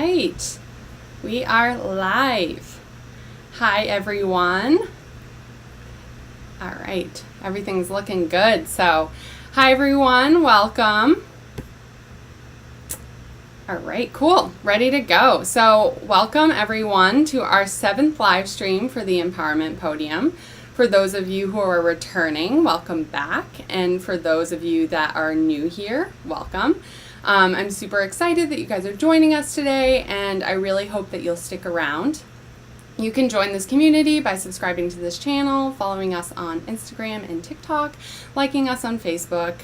right, we are live. Hi, everyone. All right, everything's looking good. So, hi, everyone. Welcome. All right, cool. Ready to go. So, welcome, everyone, to our 7th live stream for the Empowerment Podium. For those of you who are returning, welcome back. And for those of you that are new here, welcome. I'm super excited that you guys are joining us today, and I really hope that you'll stick around. You can join this community by subscribing to this channel, following us on Instagram and TikTok, liking us on Facebook.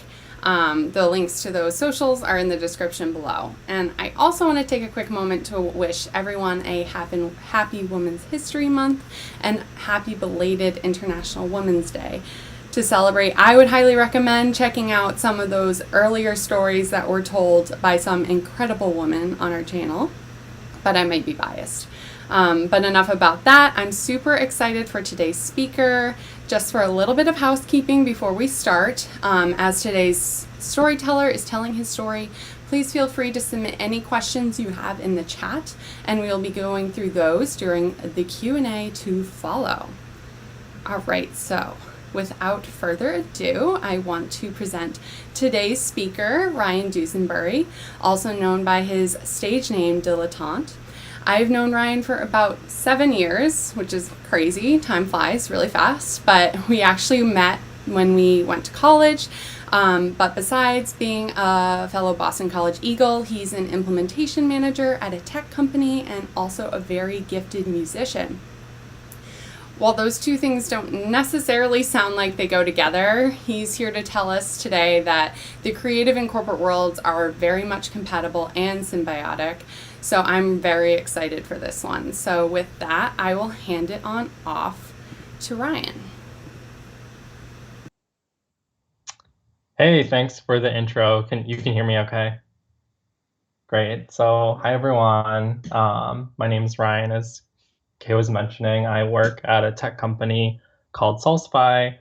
The links to those socials are in the description below. And I also want to take a quick moment to wish everyone a happy Women's History Month and happy belated International Women's Day. To celebrate, I would highly recommend checking out some of those earlier stories that were told by some incredible women on our channel, but I might be biased. But enough about that. I'm super excited for today's speaker. Just for a little bit of housekeeping before we start, as today's storyteller is telling his story, please feel free to submit any questions you have in the chat, and we'll be going through those during the Q&A to follow. All right, so without further ado, I want to present today's speaker, Ryan Dusenbury, also known by his stage name Dilettante. I've known Ryan for about 7 years, which is crazy. Time flies really fast, but we actually met when we went to college. But besides being a fellow Boston College Eagle, he's an implementation manager at a tech company and also a very gifted musician. While those two things don't necessarily sound like they go together, he's here to tell us today that the creative and corporate worlds are very much compatible and symbiotic. So I'm very excited for this one. So with that, I will hand it on off to Ryan. Hey, thanks for the intro. You can hear me okay? Great. So hi everyone. My name is Ryan. As Kay was mentioning, I work at a tech company called Solspy,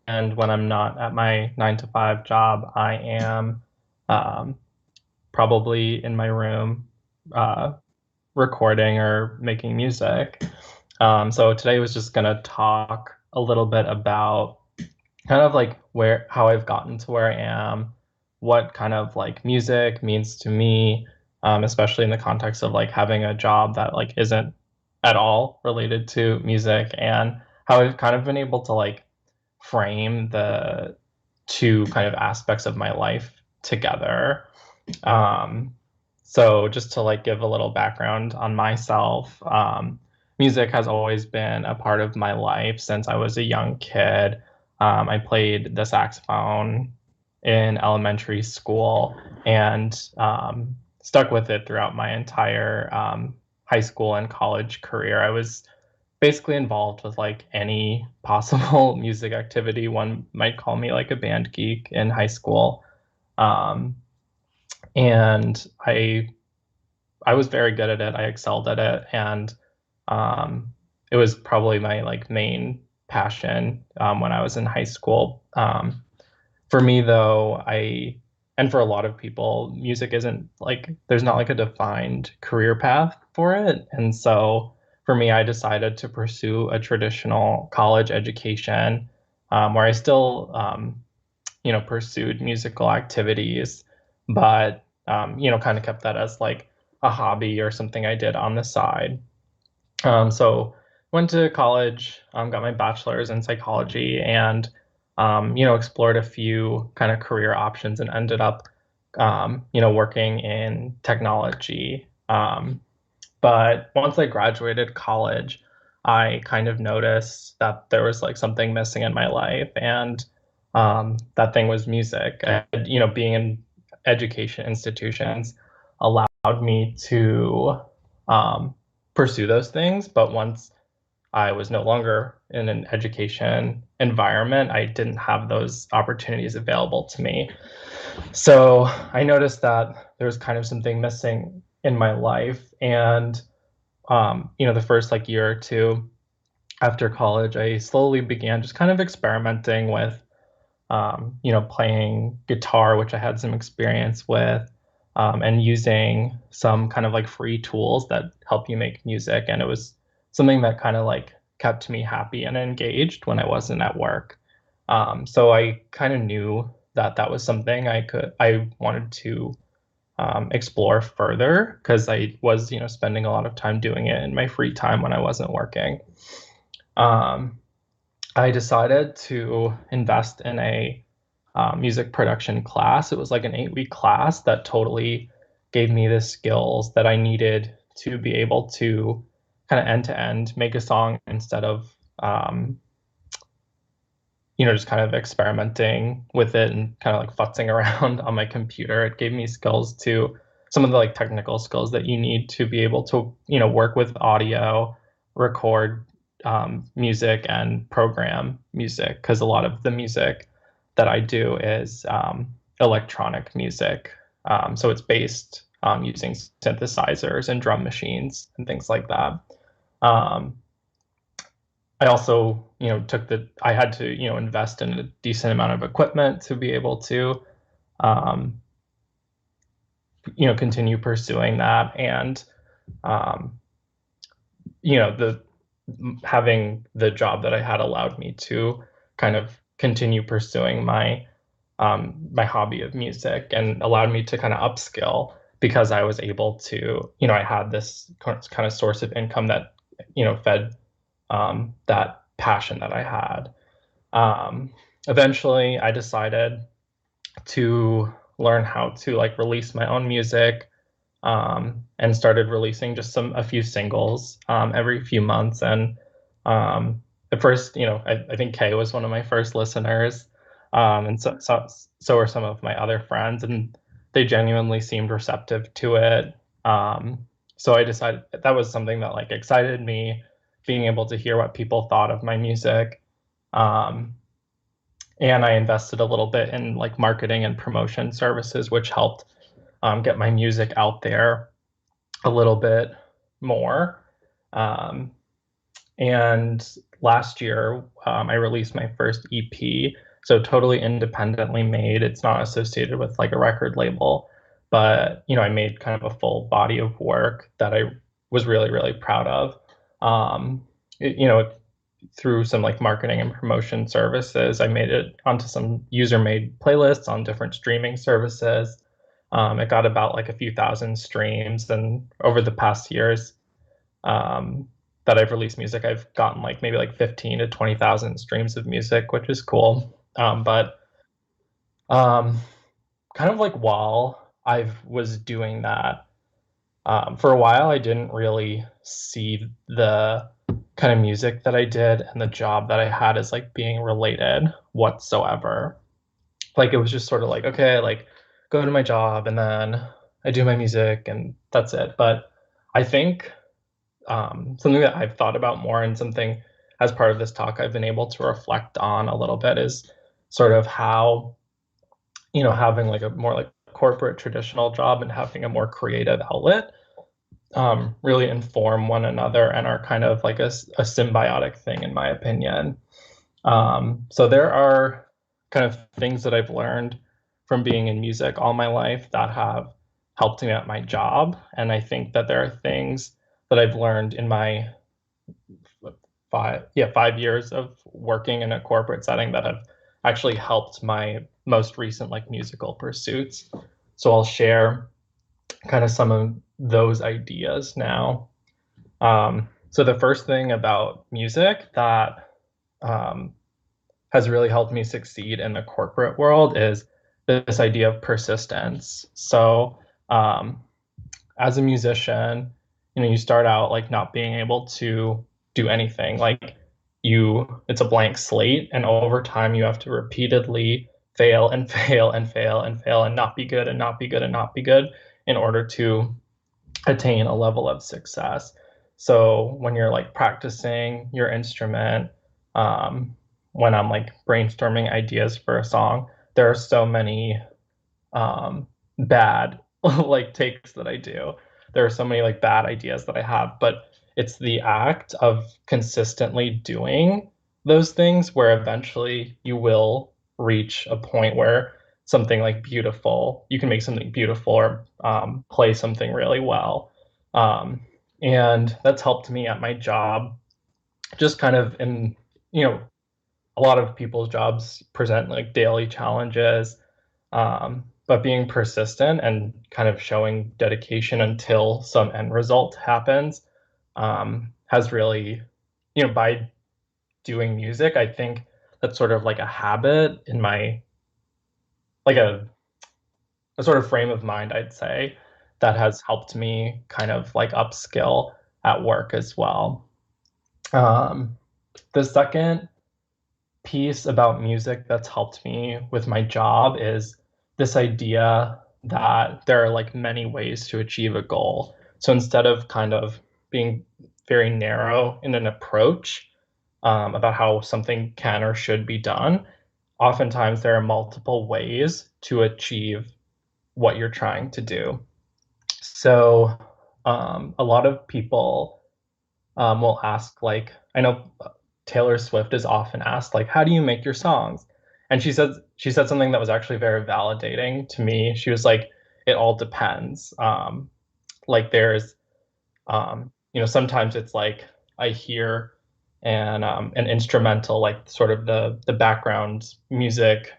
and when I'm not at my 9 to 5 job, I am probably in my room recording or making music. So today was just gonna talk a little bit about kind of like how I've gotten to where I am, what kind of like music means to me, especially in the context of like having a job that like isn't at all related to music, and how I've kind of been able to like frame the two kind of aspects of my life together. Um, so just to like give a little background on myself, music has always been a part of my life since I was a young kid. I played the saxophone in elementary school and stuck with it throughout my entire high school and college career. I was basically involved with like any possible music activity. One might call me like a band geek in high school. Um, and I was very good at it. I excelled at it, and um, it was probably my like main passion when I was in high school. For me, though, and for a lot of people, music isn't like there's not like a defined career path for it, and so for me, I decided to pursue a traditional college education where I still pursued musical activities, but kind of kept that as like a hobby or something I did on the side. So went to college, got my bachelor's in psychology, and explored a few kind of career options and ended up working in technology. But once I graduated college, I kind of noticed that there was like something missing in my life, and that thing was music. Being in education institutions allowed me to pursue those things. But once I was no longer in an education environment, I didn't have those opportunities available to me. So I noticed that there was kind of something missing in my life. And, the first like year or two after college, I slowly began just kind of experimenting with, playing guitar, which I had some experience with, and using some kind of like free tools that help you make music. And it was something that kind of like kept me happy and engaged when I wasn't at work. So I kind of knew that that was something I wanted to explore further because I was, spending a lot of time doing it in my free time when I wasn't working. Um, I decided to invest in a music production class. It was like an 8-week class that totally gave me the skills that I needed to be able to kind of end to end make a song instead of just kind of experimenting with it and kind of like futzing around on my computer. It gave me skills to some of the like technical skills that you need to be able to, work with audio, record music, and program music. Because a lot of the music that I do is electronic music. So it's based using synthesizers and drum machines and things like that. Um, I also, I had to, invest in a decent amount of equipment to be able to, um, continue pursuing that. And, um, the having the job that I had allowed me to kind of continue pursuing my hobby of music and allowed me to kind of upskill because I was able to, I had this kind of source of income that, fed that passion that I had. Um, Eventually, I decided to learn how to like release my own music, and started releasing just a few singles every few months. And at first, I think Kay was one of my first listeners, and so were some of my other friends, and they genuinely seemed receptive to it. So I decided that was something that like excited me, being able to hear what people thought of my music. Um, and I invested a little bit in like marketing and promotion services, which helped get my music out there a little bit more. Um, and last year, I released my first EP, so totally independently made. It's not associated with like a record label, but I made kind of a full body of work that I was really, really proud of. Um, it, you know, through some like marketing and promotion services, I made it onto some user-made playlists on different streaming services. It got about like a few thousand streams, and over the past years, um, that I've released music, I've gotten like maybe like 15 to 20,000 streams of music, which is cool. But um, kind of like while I was doing that, for a while, I didn't really see the kind of music that I did and the job that I had as like being related whatsoever. Like it was just sort of like, okay, like go to my job and then I do my music and that's it. But I think something that I've thought about more and something as part of this talk I've been able to reflect on a little bit is sort of how, having like a more like corporate traditional job and having a more creative outlet really inform one another and are kind of like a symbiotic thing, in my opinion. So there are kind of things that I've learned from being in music all my life that have helped me at my job. And I think that there are things that I've learned in my 5 years of working in a corporate setting that have actually helped my most recent like musical pursuits. So I'll share kind of some of those ideas now. So the first thing about music that um, has really helped me succeed in the corporate world is this idea of persistence. So um, as a musician, you start out like not being able to do anything. Like it's a blank slate, and over time you have to repeatedly fail and fail and fail and fail and not be good and not be good and not be good in order to attain a level of success. So when you're like practicing your instrument, um, when I'm like brainstorming ideas for a song, there are so many bad like takes that I do. There are so many like bad ideas that I have, but it's the act of consistently doing those things where eventually you will reach a point where something like beautiful. You can make something beautiful or play something really well. Um, and that's helped me at my job, just kind of in, you know, a lot of people's jobs present like daily challenges, but being persistent and kind of showing dedication until some end result happens has really, by doing music, I think that's sort of like a habit in my, like a sort of frame of mind, I'd say, that has helped me kind of like upskill at work as well. Um, the second piece about music that's helped me with my job is this idea that there are like many ways to achieve a goal. So instead of kind of being very narrow in an approach about how something can or should be done, oftentimes there are multiple ways to achieve what you're trying to do. So a lot of people will ask, like, I know Taylor Swift is often asked, like, how do you make your songs? And she said something that was actually very validating to me. She was like, it all depends. Like there's sometimes it's like I hear an instrumental, like sort of the background music,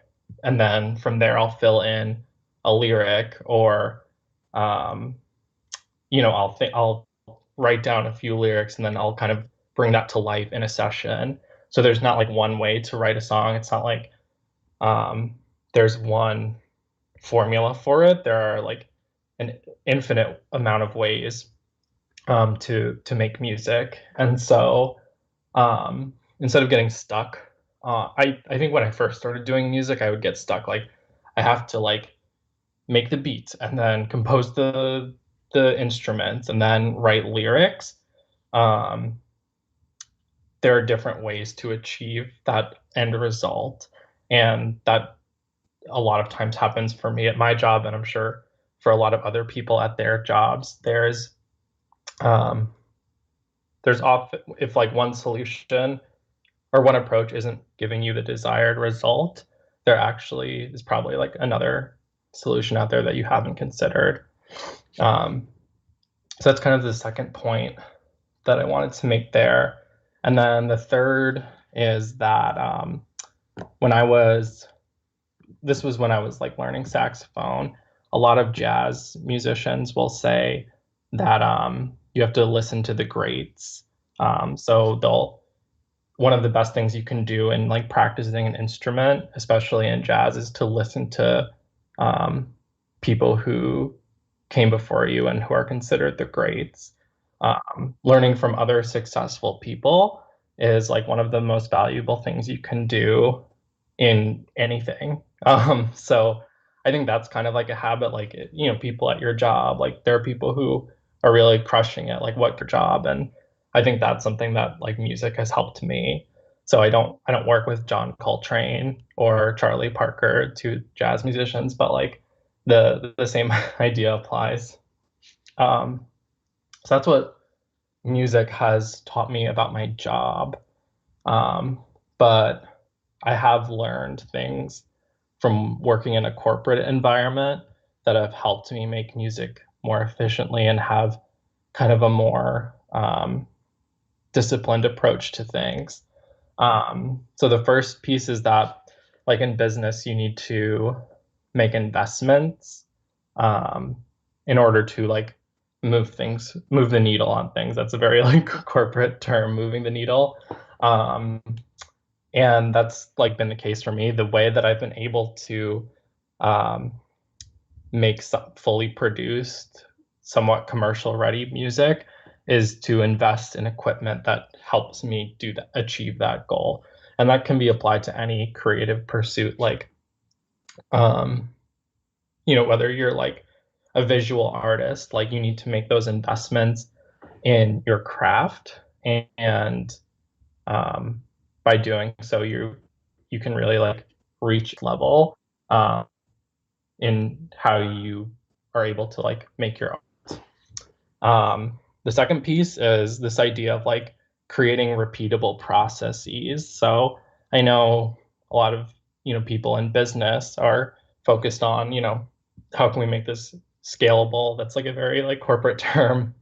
and then from there I'll fill in a lyric, or um, I'll write down a few lyrics and then I'll kind of bring that to life in a session. So there's not like one way to write a song. It's not like um, there's one formula for it. There are like an infinite amount of ways to make music. And so instead of getting stuck, I think when I first started doing music, I would get stuck. Like I have to like make the beat and then compose the instruments and then write lyrics. Um, there are different ways to achieve that end result, and that a lot of times happens for me at my job, and I'm sure for a lot of other people at their jobs. Um, there's often, if like one solution or one approach isn't giving you the desired result, there actually is probably like another solution out there that you haven't considered. Um, so that's kind of the second point that I wanted to make there. And then the third is that when I was, this was when I was like learning saxophone, a lot of jazz musicians will say that you have to listen to the greats. One of the best things you can do in like practicing an instrument, especially in jazz, is to listen to um, people who came before you and who are considered the greats. Learning from other successful people is like one of the most valuable things you can do in anything. So I think that's kind of like a habit, like, people at your job, like there are people who are really crushing it, like what your job. And I think that's something that like music has helped me. So I don't work with John Coltrane or Charlie Parker, two jazz musicians, but like the same idea applies. Um, so that's what music has taught me about my job. Um, but I have learned things from working in a corporate environment that have helped me make music more efficiently and have kind of a more disciplined approach to things. So the first piece is that, like in business, you need to make investments um, in order to like move the needle on things. That's a very like corporate term, moving the needle. Um, and that's like been the case for me. The way that I've been able to um, make some fully produced, somewhat commercial ready music is to invest in equipment that helps me achieve that goal. And that can be applied to any creative pursuit, like um, whether you're like a visual artist, like you need to make those investments in your craft, and um, by doing so, you can really like reach level um, in how you are able to like make your art. The second piece is this idea of like creating repeatable processes. So I know a lot of people in business are focused on, how can we make this scalable? That's like a very like corporate term.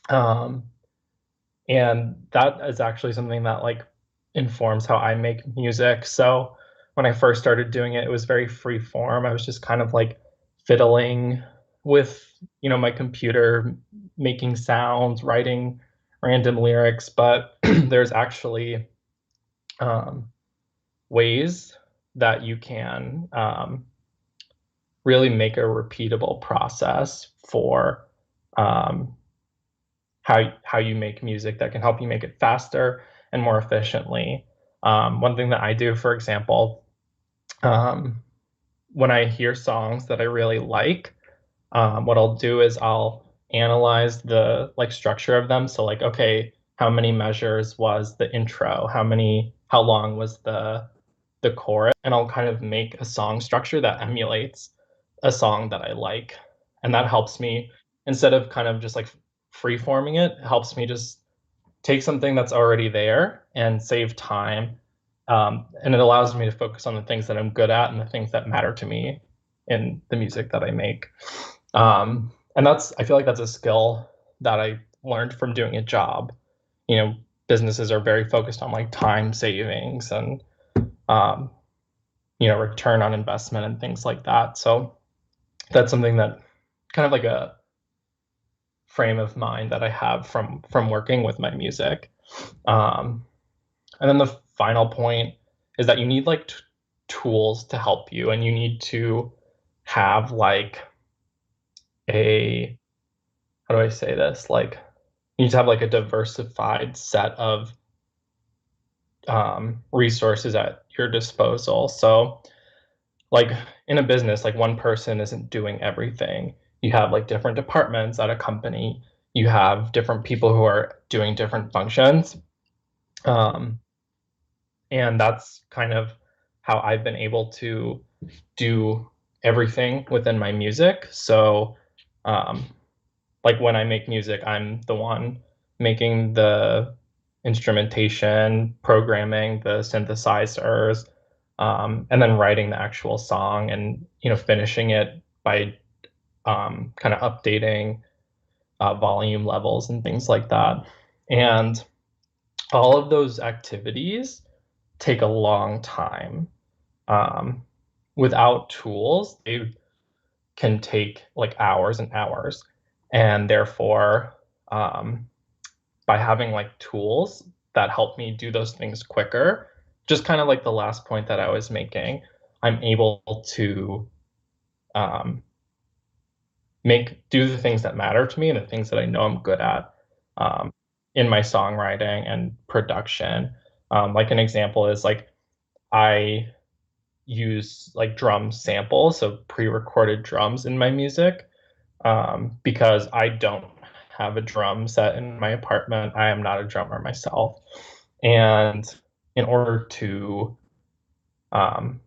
Um, and that is actually something that like informs how I make music. So when I first started doing it, it was very free form. I was just kind of like fiddling with, my computer, making sounds, writing random lyrics. But there's actually ways that you can really make a repeatable process for um, how you make music that can help you make it faster and more efficiently. One thing that I do, for example, um, when I hear songs that I really like, what I'll do is I'll analyze the like structure of them. So like, okay, how many measures was the intro? How long was the chorus? And I'll kind of make a song structure that emulates a song that I like. And that helps me, instead of kind of just like free forming it, helps me just take something that's already there and save time. And it allows me to focus on the things that I'm good at and the things that matter to me in the music that I make. And I feel like that's a skill that I learned from doing a job. Businesses are very focused on like time savings and, um, return on investment and things like that. So that's something that kind of like a frame of mind that I have from working with my music. Um, and then the final point is that you need like tools to help you, and you need to have like a how do I say this? Like you need to have like a diversified set of resources at your disposal. So like in a business, like one person isn't doing everything. You have like different departments at a company. You have different people who are doing different functions. Um, and that's kind of how I've been able to do everything within my music. So, um, like when I make music, I'm the one making the instrumentation, programming the synthesizers, and then writing the actual song and finishing it by kind of updating volume levels and things like that. And all of those activities take a long time. Um, Without tools, they can take like hours and hours. And therefore, um, by having like tools that help me do those things quicker, just kind of like the last point that I was making, I'm able to um, do the things that matter to me and the things that I know I'm good at um, in my songwriting and production. Like an example is like I use like drum samples, so pre-recorded drums in my music, because I don't have a drum set in my apartment. I am not a drummer myself. And in order to, um,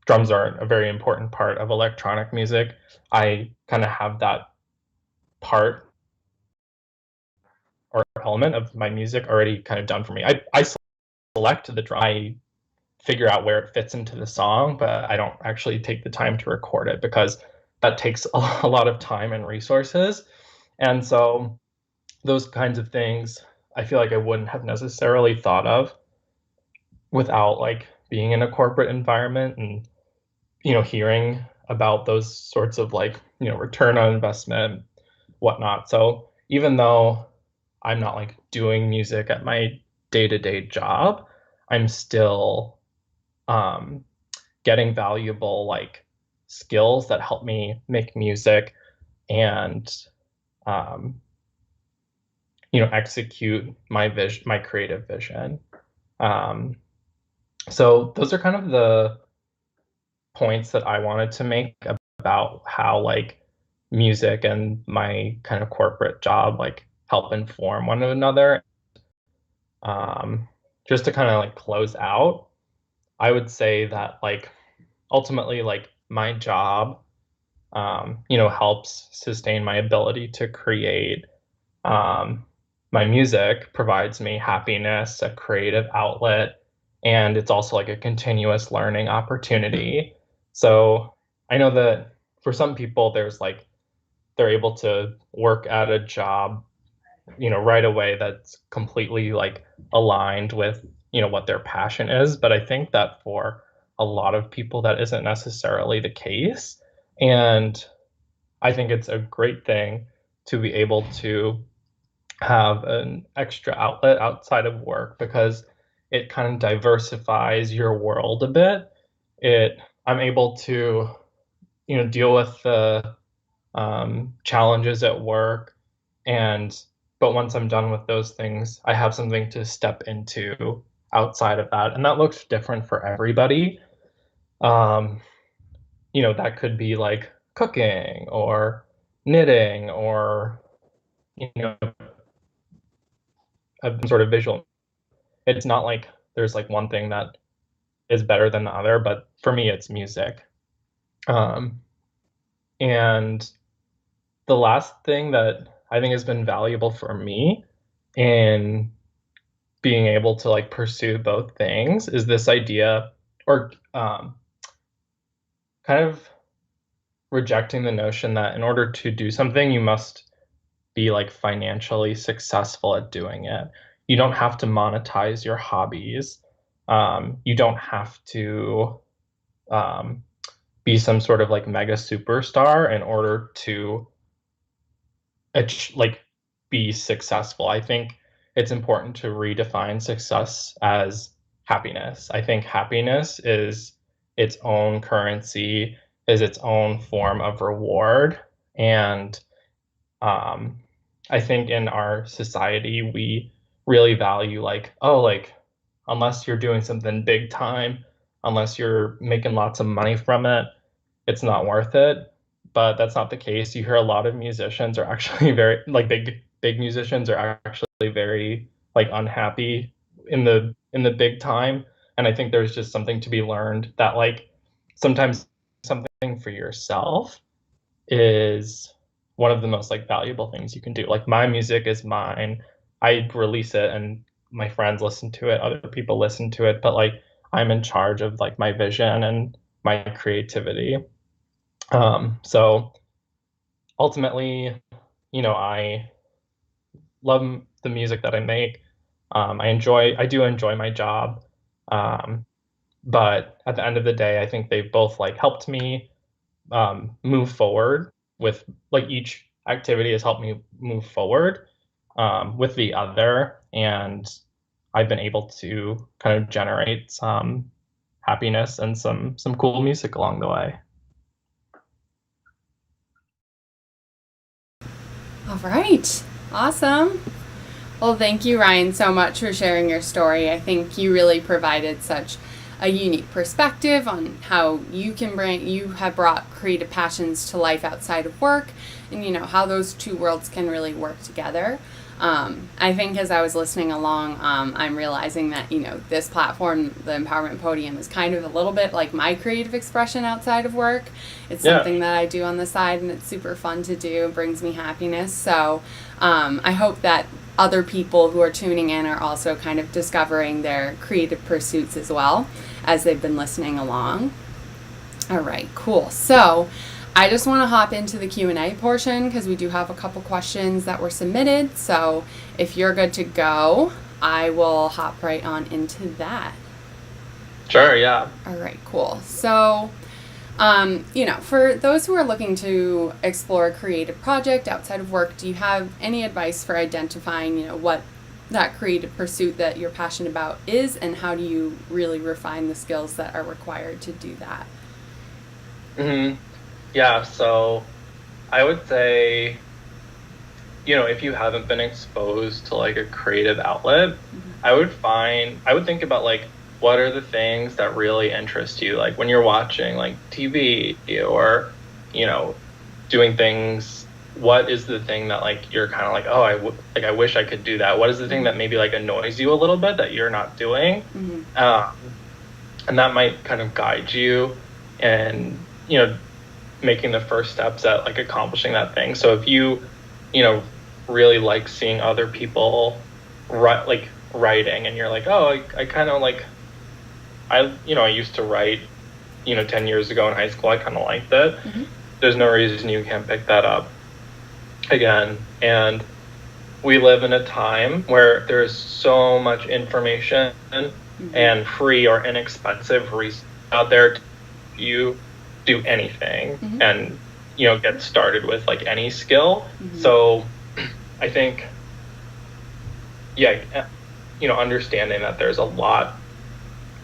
drums are a very important part of electronic music. I kind of have that part or element of my music already kind of done for me. I select the drum. I figure out where it fits into the song, but I don't actually take the time to record it because that takes a lot of time and resources. And so those kinds of things I feel like I wouldn't have necessarily thought of without like being in a corporate environment and hearing about those sorts of like return on investment, whatnot. So even though I'm not like doing music at my day-to-day job, I'm still um, getting valuable like skills that help me make music and um, execute my creative vision. Um, so those are kind of the points that I wanted to make about how like music and my kind of corporate job like help inform one another. Um, just to kind of like close out, I would say that like ultimately like my job helps sustain my ability to create. Um, my music provides me happiness, a creative outlet, and it's also like a continuous learning opportunity. So I know that for some people, there's like they're able to work at a job, right away that's completely like aligned with, what their passion is. But I think that for a lot of people, that isn't necessarily the case. And I think it's a great thing to be able to have an extra outlet outside of work because it kind of diversifies your world a bit. It I'm able to, deal with the challenges at work, and but once I'm done with those things, I have something to step into outside of that, and that looks different for everybody. Um, that could be like cooking or knitting or you know a sort of visual. It's not like there's like one thing that is better than the other, but for me, it's music. Um, and the last thing that I think has been valuable for me in being able to like pursue both things is this idea or kind of rejecting the notion that in order to do something, you must be like financially successful at doing it. You don't have to monetize your hobbies. You don't have to um, be some sort of like mega superstar in order to like be successful. I think it's important to redefine success as happiness. I think happiness is its own currency, is its own form of reward. And um, I think in our society, we really value like, oh, like unless you're doing something big time, unless you're making lots of money from it, it's not worth it. But that's not the case. You hear a lot of musicians are actually very like big musicians are actually very like unhappy in the big time. And I think there's just something to be learned that like sometimes something for yourself is one of the most like valuable things you can do. Like my music is mine. I release it and my friends listen to it, other people listen to it, but like I'm in charge of like my vision and my creativity. So ultimately, I love the music that I make. I do enjoy my job. Um, but at the end of the day, I think they've both like helped me move forward with like each activity has helped me move forward with the other. And I've been able to kind of generate some happiness and some cool music along the way. All right. Awesome. Well, thank you, Ryan, so much for sharing your story. I think you really provided such a unique perspective on how you have brought creative passions to life outside of work, and how those two worlds can really work together. I think as I was listening along, I'm realizing that this platform, the Empowerment Podium, is kind of a little bit like my creative expression outside of work. It's Yeah. something that I do on the side, and it's super fun to do. It brings me happiness. So I hope that other people who are tuning in are also kind of discovering their creative pursuits as well as they've been listening along. All right, cool. So I just want to hop into the Q&A portion because we do have a couple questions that were submitted. So if you're good to go, I will hop right on into that. Sure, yeah. All right, cool. So for those who are looking to explore a creative project outside of work, do you have any advice for identifying, what that creative pursuit that you're passionate about is, and how do you really refine the skills that are required to do that? Yeah, so I would say, if you haven't been exposed to like a creative outlet, I would think about like what are the things that really interest you, like when you're watching like TV or, you know, doing things. What is the thing that like you're kind of like, oh, I wish I could do that. What is the thing that maybe like annoys you a little bit that you're not doing? Um, and that might kind of guide you and, making the first steps at like accomplishing that thing. So if you really like seeing other people writing, and you're like, oh, I kind of like, I used to write 10 years ago in high school, I kind of liked it. Mm-hmm. There's no reason you can't pick that up again. And we live in a time where there's so much information and free or inexpensive resources out there to you do anything and get started with like any skill. So I think understanding that there's a lot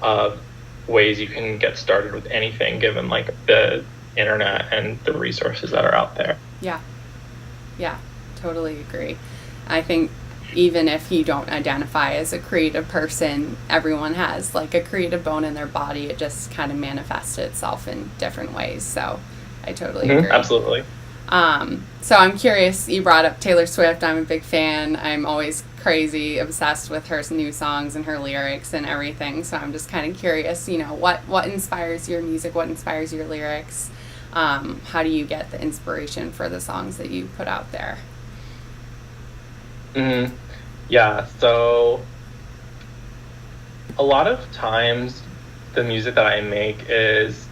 of ways you can get started with anything given like the internet and the resources that are out there. Yeah, totally agree. I think even if you don't identify as a creative person, everyone has like a creative bone in their body. It just kind of manifests itself in different ways. So I totally agree. Absolutely. So I'm curious, you brought up Taylor Swift. I'm a big fan. I'm always crazy obsessed with her new songs and her lyrics and everything. So I'm just kind of curious, what inspires your music? What inspires your lyrics? How do you get the inspiration for the songs that you put out there? Yeah, so a lot of times the music that I make is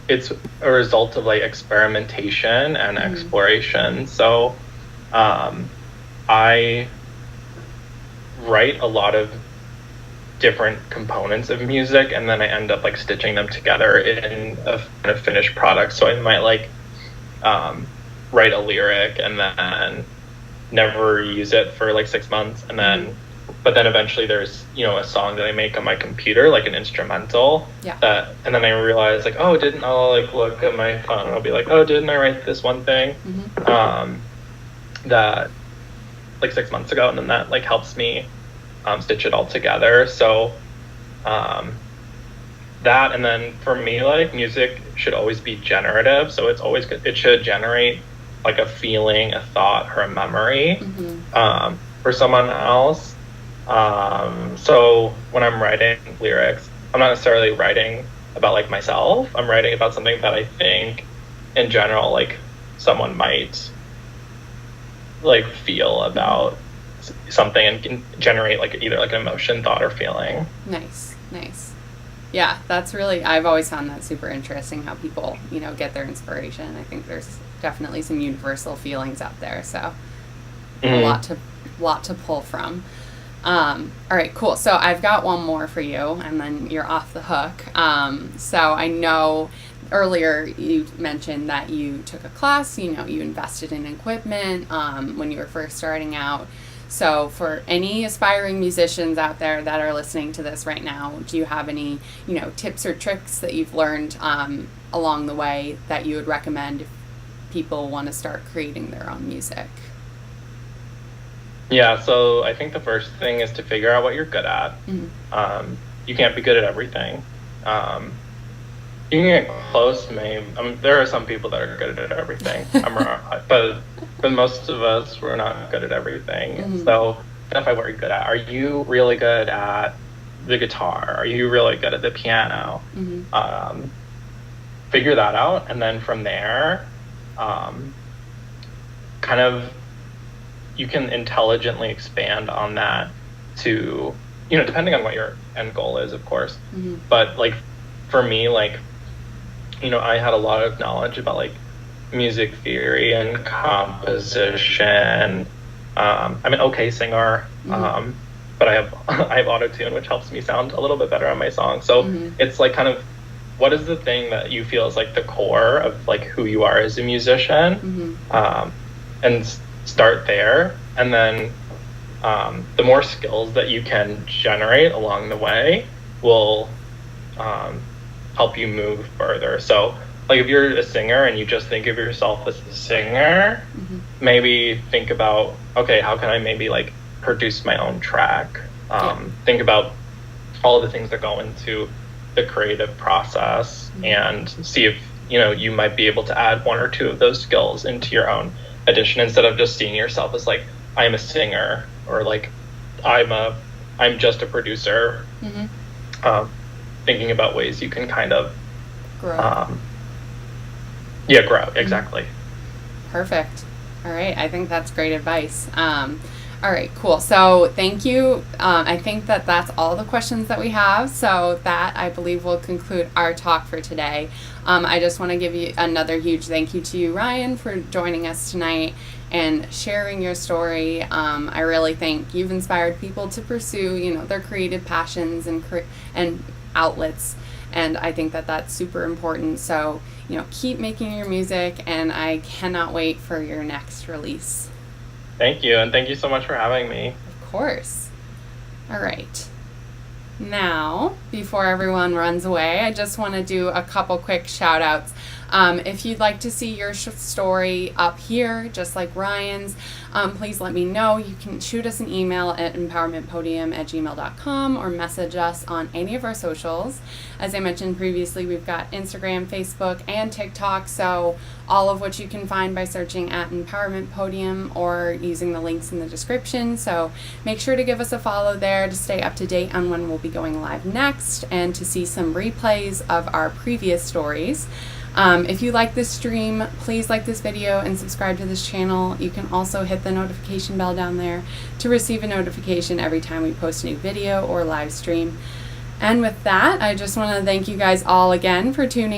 it's a result of like experimentation and exploration. So I write a lot of different components of music and then I end up like stitching them together in a kind of finished product. So I might like write a lyric and then never use it for like 6 months and then but then eventually there's a song that I make on my computer, like an instrumental, and then I realize like, I'll like look at my phone and I'll be like, didn't I write this one thing that like 6 months ago, and then that like helps me stitch it all together. So that, and then for me, like music should always be generative, so it should generate like a feeling, a thought, or a memory for someone else. So when I'm writing lyrics, I'm not necessarily writing about like myself. I'm writing about something that I think in general like someone might like feel about something and can generate like either like an emotion, thought, or feeling. Nice. Yeah, that's really, I've always found that super interesting how people, get their inspiration. I think there's definitely some universal feelings out there. So a lot to pull from. All right, cool. So I've got one more for you and then you're off the hook. So I know earlier you mentioned that you took a class, you invested in equipment when you were first starting out. So for any aspiring musicians out there that are listening to this right now, do you have any, tips or tricks that you've learned along the way that you would recommend if people want to start creating their own music? Yeah, so I think the first thing is to figure out what you're good at. You can't be good at everything. You can get close, maybe. There are some people that are good at everything. But most of us, we're not good at everything. So identify what you're good at. Are you really good at the guitar? Are you really good at the piano? Figure that out, and then from there, kind of, you can intelligently expand on that to, depending on what your end goal is, of course. But like for me, like, I had a lot of knowledge about like music theory and composition. I'm an okay singer, but I have auto-tune, which helps me sound a little bit better on my songs. So it's like kind of, what is the thing that you feel is like the core of like who you are as a musician, and start there, and then the more skills that you can generate along the way will help you move further. So like if you're a singer and you just think of yourself as a singer, maybe think about, okay, how can I maybe like produce my own track? Think about all the things that go into the creative process and see if you might be able to add one or two of those skills into your own addition, instead of just seeing yourself as like, I'm a singer, or like I'm just a producer. Thinking about ways you can kind of grow. Grow, exactly. Perfect. All right, I think that's great advice. All right, cool. So thank you. I think that that's all the questions that we have. So that, I believe, will conclude our talk for today. I just want to give you another huge thank you to you, Ryan, for joining us tonight and sharing your story. I really think you've inspired people to pursue, their creative passions and outlets. And I think that that's super important. So, keep making your music, and I cannot wait for your next release. Thank you, and thank you so much for having me. Of course. All right. Now, before everyone runs away, I just want to do a couple quick shout outs. If you'd like to see your story up here, just like Ryan's, please let me know. You can shoot us an email at empowermentpodium@gmail.com or message us on any of our socials. As I mentioned previously, we've got Instagram, Facebook, and TikTok, so all of which you can find by searching at Empowerment Podium or using the links in the description. So make sure to give us a follow there to stay up to date on when we'll be going live next and to see some replays of our previous stories. If you like this stream, please like this video and subscribe to this channel. You can also hit the notification bell down there to receive a notification every time we post a new video or live stream. And with that, I just want to thank you guys all again for tuning